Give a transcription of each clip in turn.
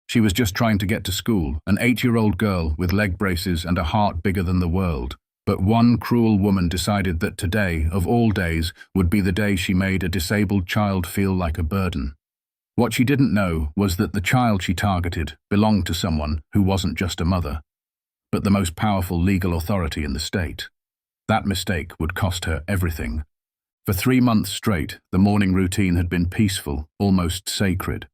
She was just trying to get to school, an 8-year-old girl with leg braces and a heart bigger than the world. But one cruel woman decided that today, of all days, would be the day she made a disabled child feel like a burden. What she didn't know was that the child she targeted belonged to someone who wasn't just a mother, but the most powerful legal authority in the state. That mistake would cost her everything. For 3 months straight, the morning routine had been peaceful, almost sacred.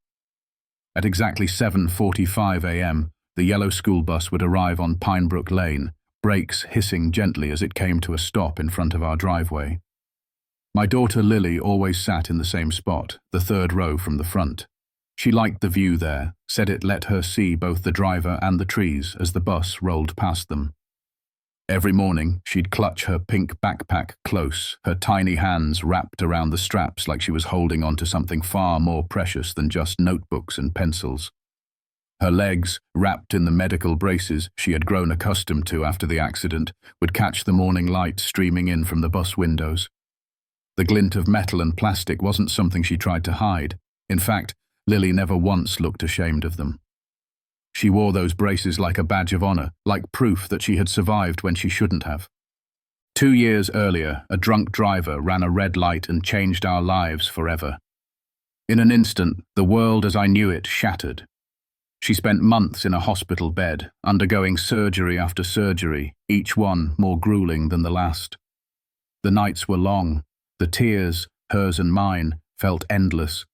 At exactly 7:45 a.m., the yellow school bus would arrive on Pinebrook Lane, brakes hissing gently as it came to a stop in front of our driveway. My daughter Lily always sat in the same spot, the 3rd row from the front. She liked the view there, said it let her see both the driver and the trees as the bus rolled past them. Every morning, she'd clutch her pink backpack close, her tiny hands wrapped around the straps like she was holding onto something far more precious than just notebooks and pencils. Her legs, wrapped in the medical braces she had grown accustomed to after the accident, would catch the morning light streaming in from the bus windows. The glint of metal and plastic wasn't something she tried to hide. In fact, Lily never once looked ashamed of them. She wore those braces like a badge of honor, like proof that she had survived when she shouldn't have. 2 years earlier, a drunk driver ran a red light and changed our lives forever. In an instant, the world as I knew it shattered. She spent months in a hospital bed, undergoing surgery after surgery, each one more grueling than the last. The nights were long. The tears, hers and mine, felt endless.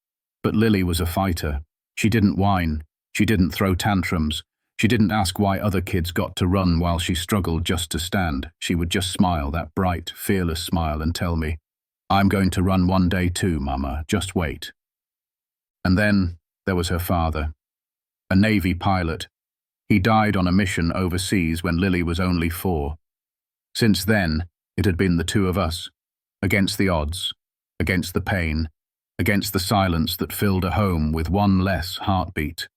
But Lily was a fighter. She didn't whine. She didn't throw tantrums. She didn't ask why other kids got to run while she struggled just to stand. She would just smile, that bright, fearless smile, and tell me, "I'm going to run one day too, Mama, just wait." And then there was her father, a Navy pilot. He died on a mission overseas when Lily was only 4. Since then, it had been the two of us, against the odds, against the pain, against the silence that filled a home with one less heartbeat.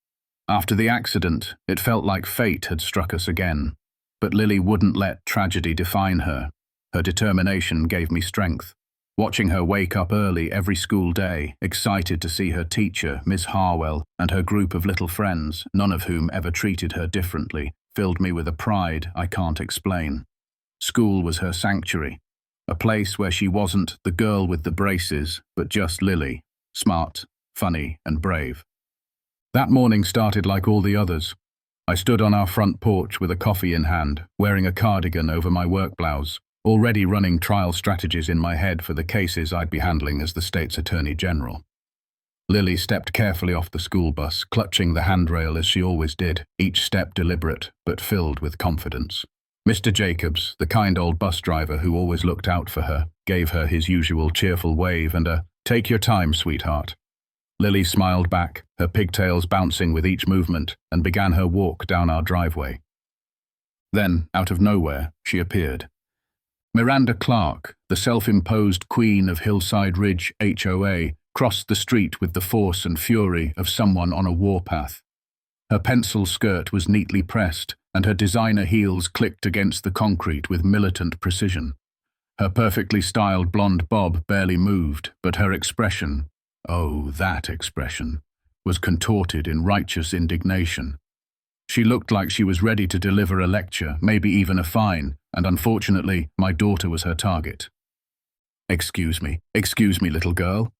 After the accident, it felt like fate had struck us again. But Lily wouldn't let tragedy define her. Her determination gave me strength. Watching her wake up early every school day, excited to see her teacher, Miss Harwell, and her group of little friends, none of whom ever treated her differently, filled me with a pride I can't explain. School was her sanctuary, a place where she wasn't the girl with the braces, but just Lily, smart, funny, and brave. That morning started like all the others. I stood on our front porch with a coffee in hand, wearing a cardigan over my work blouse, already running trial strategies in my head for the cases I'd be handling as the state's Attorney General. Lily stepped carefully off the school bus, clutching the handrail as she always did, each step deliberate, but filled with confidence. Mr. Jacobs, the kind old bus driver who always looked out for her, gave her his usual cheerful wave and a, "Take your time, sweetheart." Lily smiled back, her pigtails bouncing with each movement, and began her walk down our driveway. Then, out of nowhere, she appeared. Miranda Clark, the self-imposed queen of Hillside Ridge HOA, crossed the street with the force and fury of someone on a warpath. Her pencil skirt was neatly pressed, and her designer heels clicked against the concrete with militant precision. Her perfectly styled blonde bob barely moved, but her expression, oh, that expression, was contorted in righteous indignation. She looked like she was ready to deliver a lecture, maybe even a fine, and unfortunately, my daughter was her target. Excuse me, little girl."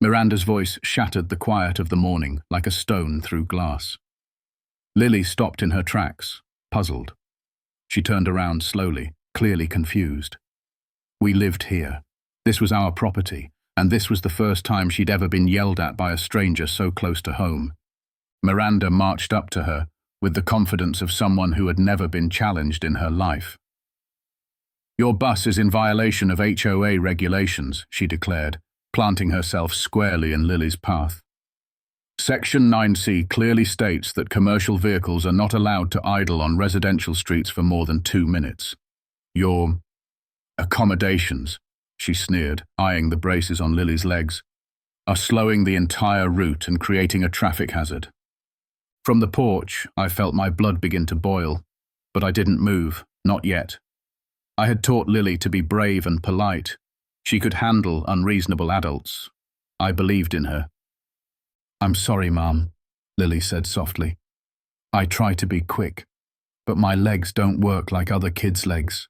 Miranda's voice shattered the quiet of the morning like a stone through glass. Lily stopped in her tracks, puzzled. She turned around slowly, clearly confused. We lived here. This was our property, and this was the first time she'd ever been yelled at by a stranger so close to home. Miranda marched up to her with the confidence of someone who had never been challenged in her life. "Your bus is in violation of HOA regulations," she declared, planting herself squarely in Lily's path. "Section 9C clearly states that commercial vehicles are not allowed to idle on residential streets for more than 2 minutes. Your accommodations," she sneered, eyeing the braces on Lily's legs, "are slowing the entire route and creating a traffic hazard." From the porch, I felt my blood begin to boil, but I didn't move, not yet. I had taught Lily to be brave and polite. She could handle unreasonable adults. I believed in her. "I'm sorry, Mom," Lily said softly. I try to be quick, but my legs don't work like other kids' legs.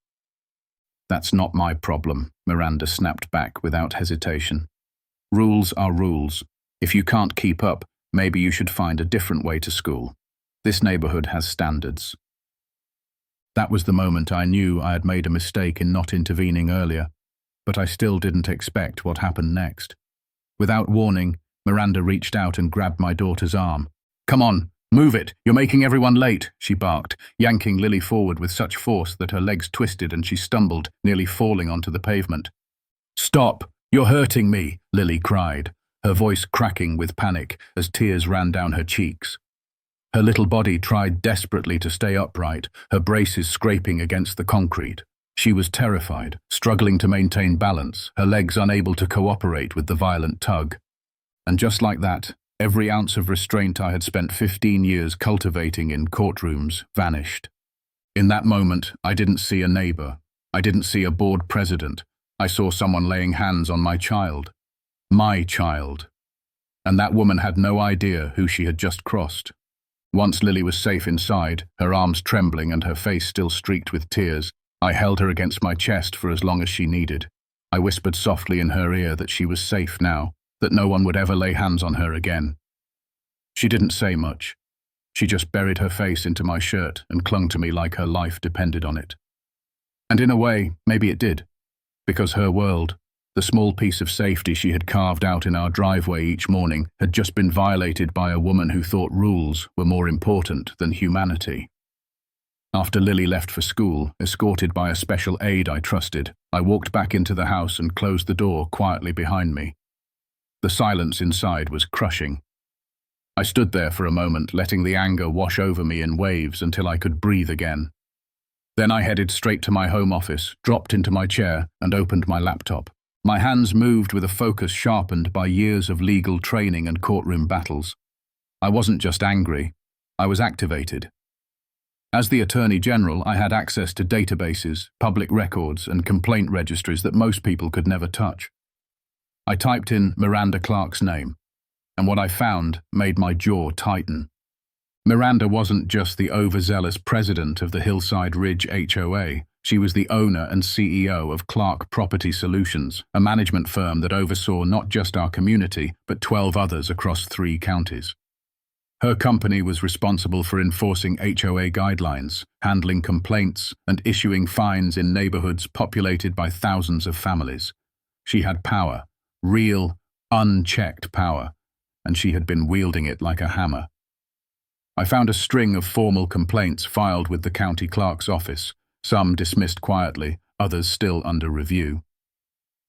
That's not my problem, Miranda snapped back without hesitation. Rules are rules. If you can't keep up, maybe you should find a different way to school. This neighborhood has standards. That was the moment I knew I had made a mistake in not intervening earlier, but I still didn't expect what happened next. Without warning, Miranda reached out and grabbed my daughter's arm. Come on, move it, you're making everyone late, she barked, yanking Lily forward with such force that her legs twisted and she stumbled, nearly falling onto the pavement. Stop, you're hurting me, Lily cried, her voice cracking with panic as tears ran down her cheeks. Her little body tried desperately to stay upright, her braces scraping against the concrete. She was terrified, struggling to maintain balance, her legs unable to cooperate with the violent tug. And just like that, every ounce of restraint I had spent 15 years cultivating in courtrooms vanished. In that moment, I didn't see a neighbor. I didn't see a board president. I saw someone laying hands on my child. My child. And that woman had no idea who she had just crossed. Once Lily was safe inside, her arms trembling and her face still streaked with tears, I held her against my chest for as long as she needed. I whispered softly in her ear that she was safe now, that no one would ever lay hands on her again. She didn't say much. She just buried her face into my shirt and clung to me like her life depended on it. And in a way, maybe it did, because her world, the small piece of safety she had carved out in our driveway each morning, had just been violated by a woman who thought rules were more important than humanity. After Lily left for school, escorted by a special aide I trusted, I walked back into the house and closed the door quietly behind me. The silence inside was crushing. I stood there for a moment, letting the anger wash over me in waves until I could breathe again. Then I headed straight to my home office, dropped into my chair, and opened my laptop. My hands moved with a focus sharpened by years of legal training and courtroom battles. I wasn't just angry, I was activated. As the Attorney General, I had access to databases, public records, and complaint registries that most people could never touch. I typed in Miranda Clark's name, and what I found made my jaw tighten. Miranda wasn't just the overzealous president of the Hillside Ridge HOA. She was the owner and CEO of Clark Property Solutions, a management firm that oversaw not just our community, but 12 others across 3 counties. Her company was responsible for enforcing HOA guidelines, handling complaints, and issuing fines in neighborhoods populated by thousands of families. She had power, real, unchecked power, and she had been wielding it like a hammer. I found a string of formal complaints filed with the county clerk's office, some dismissed quietly, others still under review.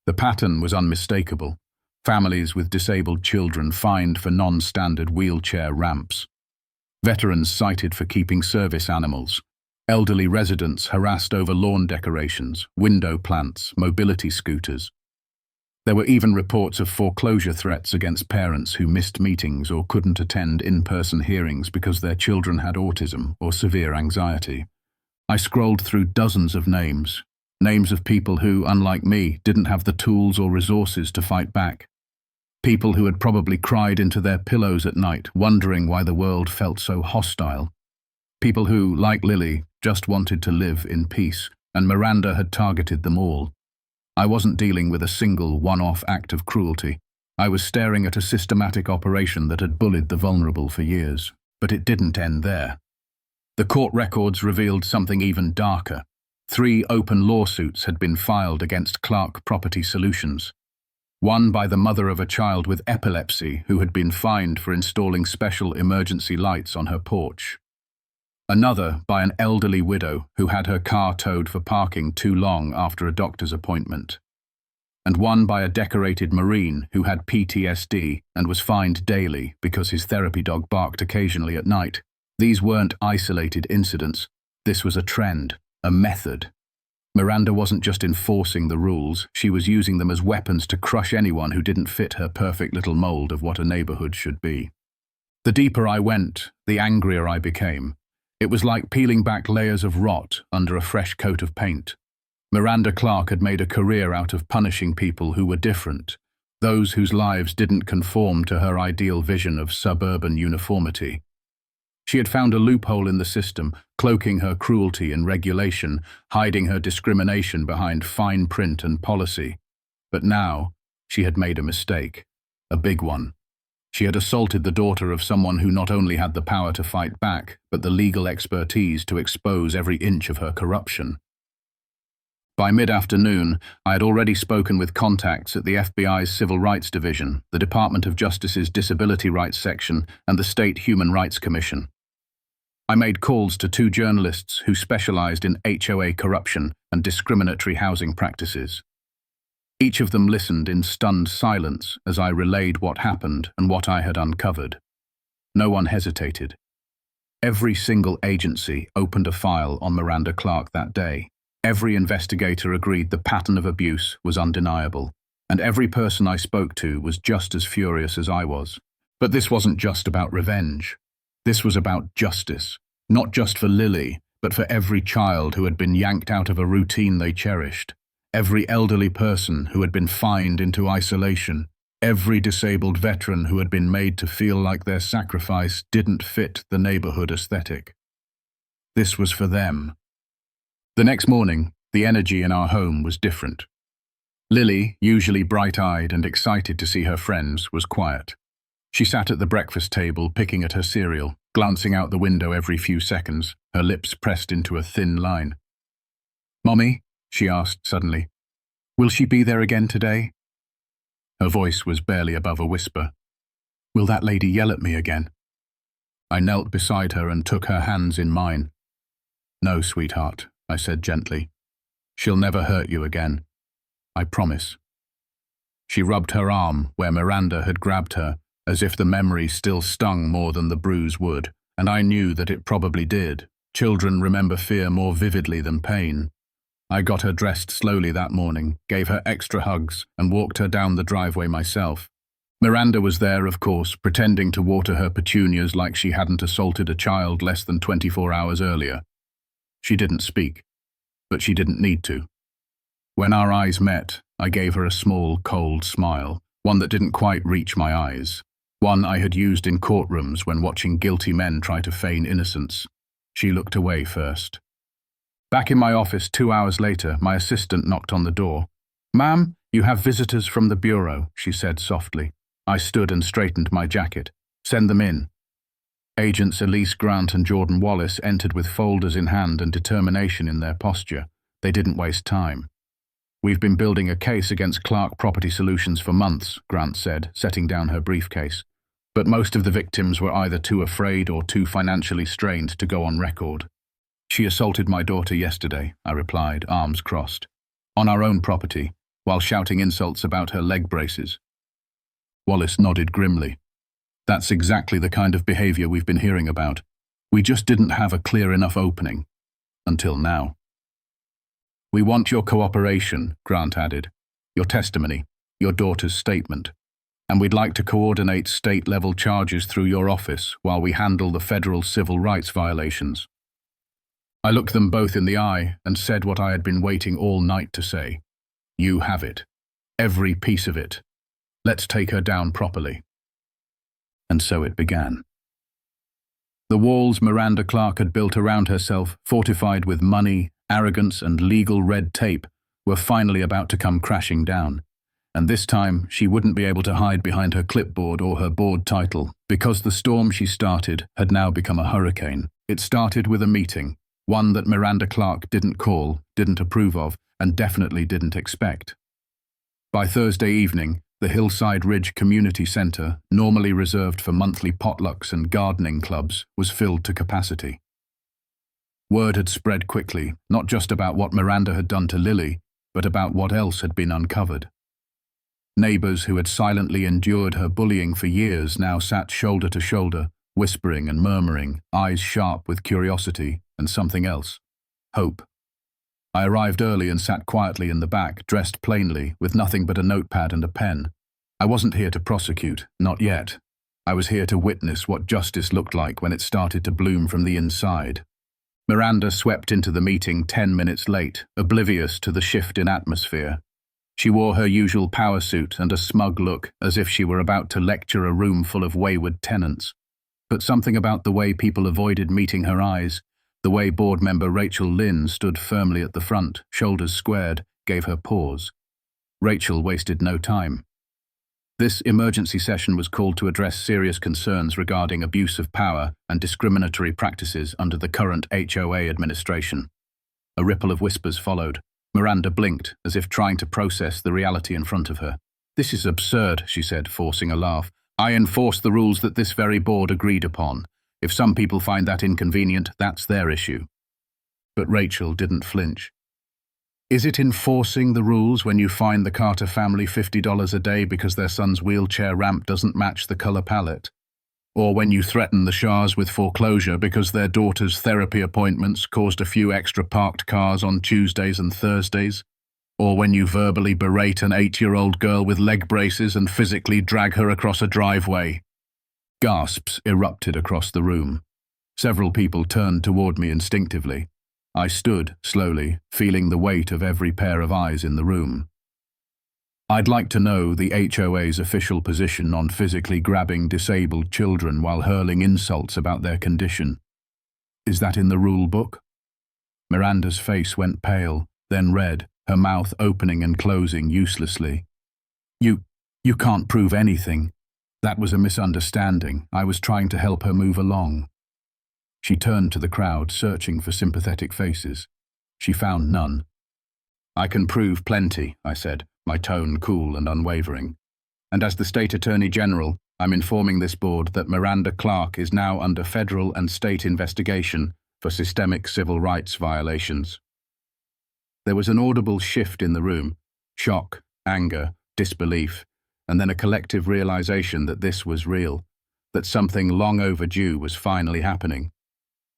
The pattern was unmistakable. Families with disabled children fined for non-standard wheelchair ramps. Veterans cited for keeping service animals. Elderly residents harassed over lawn decorations, window plants, mobility scooters. There were even reports of foreclosure threats against parents who missed meetings or couldn't attend in-person hearings because their children had autism or severe anxiety. I scrolled through dozens of names of people who, unlike me, didn't have the tools or resources to fight back. People who had probably cried into their pillows at night, wondering why the world felt so hostile. People who, like Lily, just wanted to live in peace, and Miranda had targeted them all. I wasn't dealing with a single one-off act of cruelty. I was staring at a systematic operation that had bullied the vulnerable for years. But it didn't end there. The court records revealed something even darker. 3 open lawsuits had been filed against Clark Property Solutions. One by the mother of a child with epilepsy who had been fined for installing special emergency lights on her porch. Another by an elderly widow who had her car towed for parking too long after a doctor's appointment. And one by a decorated Marine who had PTSD and was fined daily because his therapy dog barked occasionally at night. These weren't isolated incidents. This was a trend, a method. Miranda wasn't just enforcing the rules, she was using them as weapons to crush anyone who didn't fit her perfect little mold of what a neighborhood should be. The deeper I went, the angrier I became. It was like peeling back layers of rot under a fresh coat of paint. Miranda Clark had made a career out of punishing people who were different, those whose lives didn't conform to her ideal vision of suburban uniformity. She had found a loophole in the system, cloaking her cruelty in regulation, hiding her discrimination behind fine print and policy. But now, she had made a mistake, a big one. She had assaulted the daughter of someone who not only had the power to fight back, but the legal expertise to expose every inch of her corruption. By mid-afternoon, I had already spoken with contacts at the FBI's Civil Rights Division, the Department of Justice's Disability Rights Section, and the State Human Rights Commission. I made calls to 2 journalists who specialized in HOA corruption and discriminatory housing practices. Each of them listened in stunned silence as I relayed what happened and what I had uncovered. No one hesitated. Every single agency opened a file on Miranda Clark that day. Every investigator agreed the pattern of abuse was undeniable, and every person I spoke to was just as furious as I was. But this wasn't just about revenge. This was about justice, not just for Lily, but for every child who had been yanked out of a routine they cherished. Every elderly person who had been fined into isolation, every disabled veteran who had been made to feel like their sacrifice didn't fit the neighborhood aesthetic. This was for them. The next morning, the energy in our home was different. Lily, usually bright-eyed and excited to see her friends, was quiet. She sat at the breakfast table picking at her cereal, glancing out the window every few seconds, her lips pressed into a thin line. "Mommy?" she asked suddenly. "Will she be there again today?" Her voice was barely above a whisper. "Will that lady yell at me again?" I knelt beside her and took her hands in mine. "No, sweetheart," I said gently. "She'll never hurt you again. I promise." She rubbed her arm where Miranda had grabbed her, as if the memory still stung more than the bruise would, and I knew that it probably did. Children remember fear more vividly than pain. I got her dressed slowly that morning, gave her extra hugs, and walked her down the driveway myself. Miranda was there, of course, pretending to water her petunias like she hadn't assaulted a child less than 24 hours earlier. She didn't speak, but she didn't need to. When our eyes met, I gave her a small, cold smile, one that didn't quite reach my eyes, one I had used in courtrooms when watching guilty men try to feign innocence. She looked away first. Back in my office 2 hours later, my assistant knocked on the door. "Ma'am, you have visitors from the bureau," she said softly. I stood and straightened my jacket. "Send them in." Agents Elise Grant and Jordan Wallace entered with folders in hand and determination in their posture. They didn't waste time. "We've been building a case against Clark Property Solutions for months," Grant said, setting down her briefcase. "But most of the victims were either too afraid or too financially strained to go on record." "She assaulted my daughter yesterday," I replied, arms crossed. "On our own property, while shouting insults about her leg braces." Wallace nodded grimly. "That's exactly the kind of behavior we've been hearing about. We just didn't have a clear enough opening. Until now." "We want your cooperation," Grant added. "Your testimony, your daughter's statement. And we'd like to coordinate state-level charges through your office while we handle the federal civil rights violations." I looked them both in the eye and said what I had been waiting all night to say. "You have it. Every piece of it. Let's take her down properly." And so it began. The walls Miranda Clark had built around herself, fortified with money, arrogance, and legal red tape, were finally about to come crashing down. And this time, she wouldn't be able to hide behind her clipboard or her board title, because the storm she started had now become a hurricane. It started with a meeting. One that Miranda Clark didn't call, didn't approve of, and definitely didn't expect. By Thursday evening, the Hillside Ridge Community Center, normally reserved for monthly potlucks and gardening clubs, was filled to capacity. Word had spread quickly, not just about what Miranda had done to Lily, but about what else had been uncovered. Neighbors who had silently endured her bullying for years now sat shoulder to shoulder, whispering and murmuring, eyes sharp with curiosity and something else, hope. I arrived early and sat quietly in the back, dressed plainly, with nothing but a notepad and a pen. I wasn't here to prosecute, not yet. I was here to witness what justice looked like when it started to bloom from the inside. Miranda swept into the meeting 10 minutes late, oblivious to the shift in atmosphere. She wore her usual power suit and a smug look, as if she were about to lecture a room full of wayward tenants. But something about the way people avoided meeting her eyes, the way board member Rachel Lynn stood firmly at the front, shoulders squared, gave her pause. Rachel wasted no time. This emergency session was called to address serious concerns regarding abuse of power and discriminatory practices under the current HOA administration. A ripple of whispers followed. Miranda blinked, as if trying to process the reality in front of her. "This is absurd," she said, forcing a laugh. "I enforce the rules that this very board agreed upon. If some people find that inconvenient, that's their issue." But Rachel didn't flinch. "Is it enforcing the rules when you fine the Carter family $50 a day because their son's wheelchair ramp doesn't match the color palette? Or when you threaten the Shahs with foreclosure because their daughter's therapy appointments caused a few extra parked cars on Tuesdays and Thursdays? Or when you verbally berate an 8-year-old girl with leg braces and physically drag her across a driveway?" Gasps erupted across the room. Several people turned toward me instinctively. I stood, slowly, feeling the weight of every pair of eyes in the room. "I'd like to know the HOA's official position on physically grabbing disabled children while hurling insults about their condition. Is that in the rule book?" Miranda's face went pale, then red, her mouth opening and closing uselessly. You can't prove anything. That was a misunderstanding. I was trying to help her move along." She turned to the crowd, searching for sympathetic faces. She found none. "I can prove plenty," I said, my tone cool and unwavering. "And as the State Attorney General, I'm informing this board that Miranda Clark is now under federal and state investigation for systemic civil rights violations." There was an audible shift in the room, shock, anger, disbelief, and then a collective realization that this was real, that something long overdue was finally happening.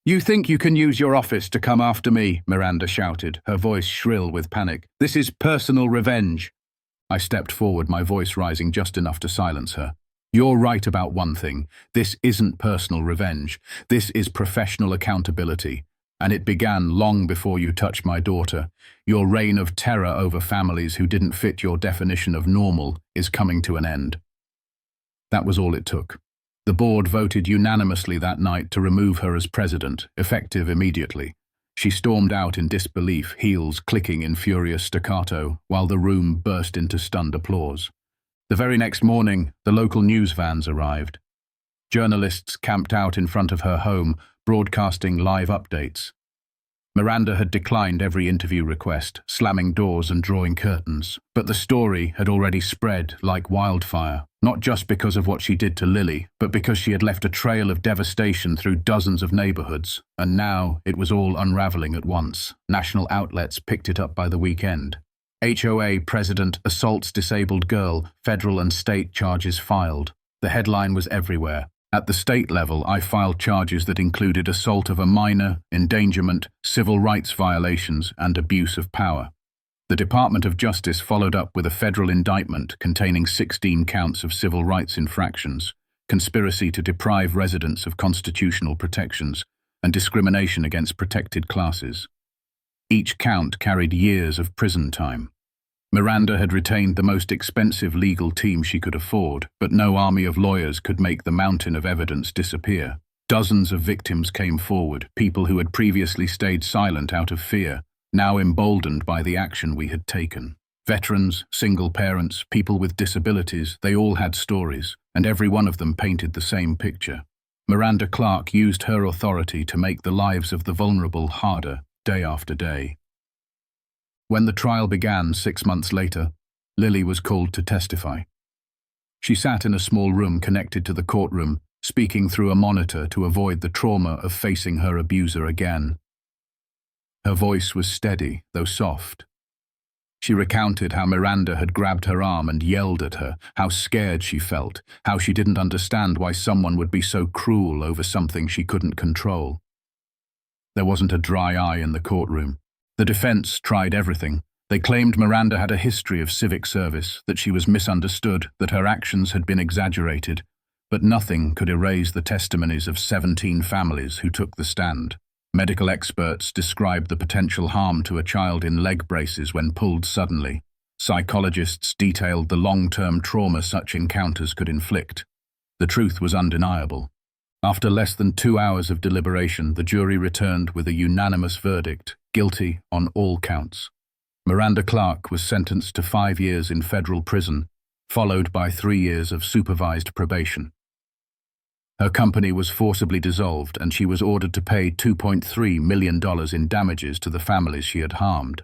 "You think you can use your office to come after me?" Miranda shouted, her voice shrill with panic. "This is personal revenge." I stepped forward, my voice rising just enough to silence her. "You're right about one thing. This isn't personal revenge. This is professional accountability. And it began long before you touched my daughter. Your reign of terror over families who didn't fit your definition of normal is coming to an end." That was all it took. The board voted unanimously that night to remove her as president, effective immediately. She stormed out in disbelief, heels clicking in furious staccato, while the room burst into stunned applause. The very next morning, the local news vans arrived. Journalists camped out in front of her home, broadcasting live updates. Miranda had declined every interview request, slamming doors and drawing curtains. But the story had already spread like wildfire, not just because of what she did to Lily, but because she had left a trail of devastation through dozens of neighborhoods. And now it was all unraveling at once. National outlets picked it up by the weekend. HOA president assaults disabled girl, federal and state charges filed. The headline was everywhere. At the state level, I filed charges that included assault of a minor, endangerment, civil rights violations, and abuse of power. The Department of Justice followed up with a federal indictment containing 16 counts of civil rights infractions, conspiracy to deprive residents of constitutional protections, and discrimination against protected classes. Each count carried years of prison time. Miranda had retained the most expensive legal team she could afford, but no army of lawyers could make the mountain of evidence disappear. Dozens of victims came forward, people who had previously stayed silent out of fear, now emboldened by the action we had taken. Veterans, single parents, people with disabilities, they all had stories, and every one of them painted the same picture. Miranda Clark used her authority to make the lives of the vulnerable harder, day after day. When the trial began 6 months later, Lily was called to testify. She sat in a small room connected to the courtroom, speaking through a monitor to avoid the trauma of facing her abuser again. Her voice was steady, though soft. She recounted how Miranda had grabbed her arm and yelled at her, how scared she felt, how she didn't understand why someone would be so cruel over something she couldn't control. There wasn't a dry eye in the courtroom. The defense tried everything. They claimed Miranda had a history of civic service, that she was misunderstood, that her actions had been exaggerated, but nothing could erase the testimonies of 17 families who took the stand. Medical experts described the potential harm to a child in leg braces when pulled suddenly, Psychologists detailed the long-term trauma such encounters could inflict. The truth was undeniable. After less than 2 hours of deliberation, the jury returned with a unanimous verdict, guilty on all counts. Miranda Clark was sentenced to 5 years in federal prison, followed by 3 years of supervised probation. Her company was forcibly dissolved, and she was ordered to pay $2.3 million in damages to the families she had harmed.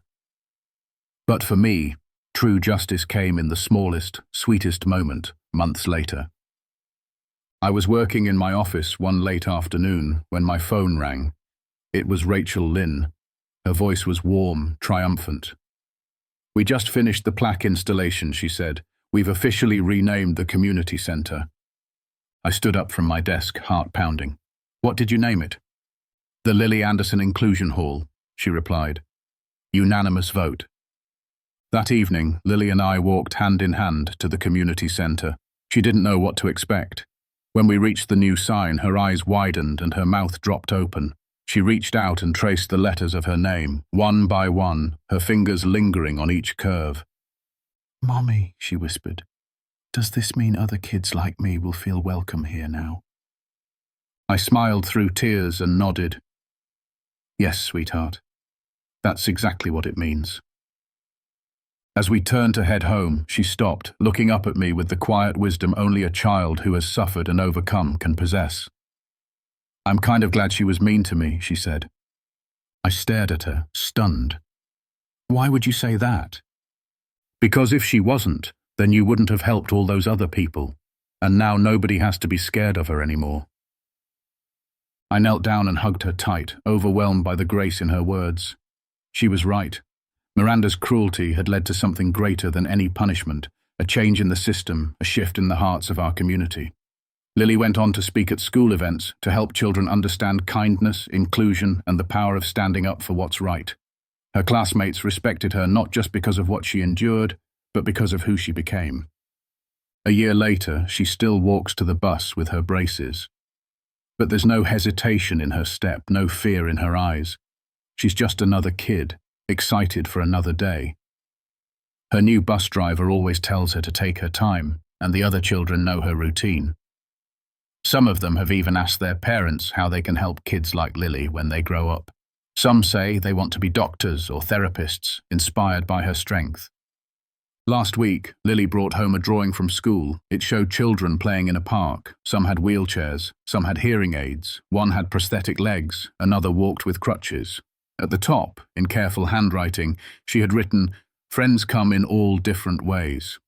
But for me, true justice came in the smallest, sweetest moment, months later. I was working in my office one late afternoon when my phone rang. It was Rachel Lynn. Her voice was warm, triumphant. "We just finished the plaque installation," she said. "We've officially renamed the community center." I stood up from my desk, heart pounding. "What did you name it?" "The Lily Anderson Inclusion Hall," she replied. Unanimous vote. That evening, Lily and I walked hand in hand to the community center. She didn't know what to expect. When we reached the new sign, her eyes widened and her mouth dropped open. She reached out and traced the letters of her name, one by one, her fingers lingering on each curve. "Mommy," she whispered, "does this mean other kids like me will feel welcome here now?" I smiled through tears and nodded. "Yes, sweetheart. That's exactly what it means." As we turned to head home, she stopped, looking up at me with the quiet wisdom only a child who has suffered and overcome can possess. "I'm kind of glad she was mean to me," she said. I stared at her, stunned. "Why would you say that?" "Because if she wasn't, then you wouldn't have helped all those other people, and now nobody has to be scared of her anymore." I knelt down and hugged her tight, overwhelmed by the grace in her words. She was right. Miranda's cruelty had led to something greater than any punishment, a change in the system, a shift in the hearts of our community. Lily went on to speak at school events to help children understand kindness, inclusion, and the power of standing up for what's right. Her classmates respected her not just because of what she endured, but because of who she became. A year later, she still walks to the bus with her braces. But there's no hesitation in her step, no fear in her eyes. She's just another kid, excited for another day. Her new bus driver always tells her to take her time, and the other children know her routine. Some of them have even asked their parents how they can help kids like Lily when they grow up. Some say they want to be doctors or therapists, inspired by her strength. Last week, Lily brought home a drawing from school. It showed children playing in a park. Some had wheelchairs, some had hearing aids, one had prosthetic legs, another walked with crutches. At the top, in careful handwriting, she had written, "Friends come in all different ways."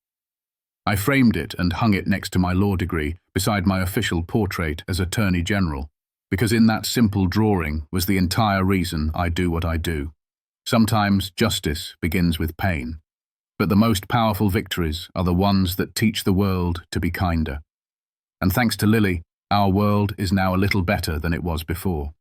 I framed it and hung it next to my law degree, beside my official portrait as Attorney General, because in that simple drawing was the entire reason I do what I do. Sometimes justice begins with pain, but the most powerful victories are the ones that teach the world to be kinder. And thanks to Lily, our world is now a little better than it was before.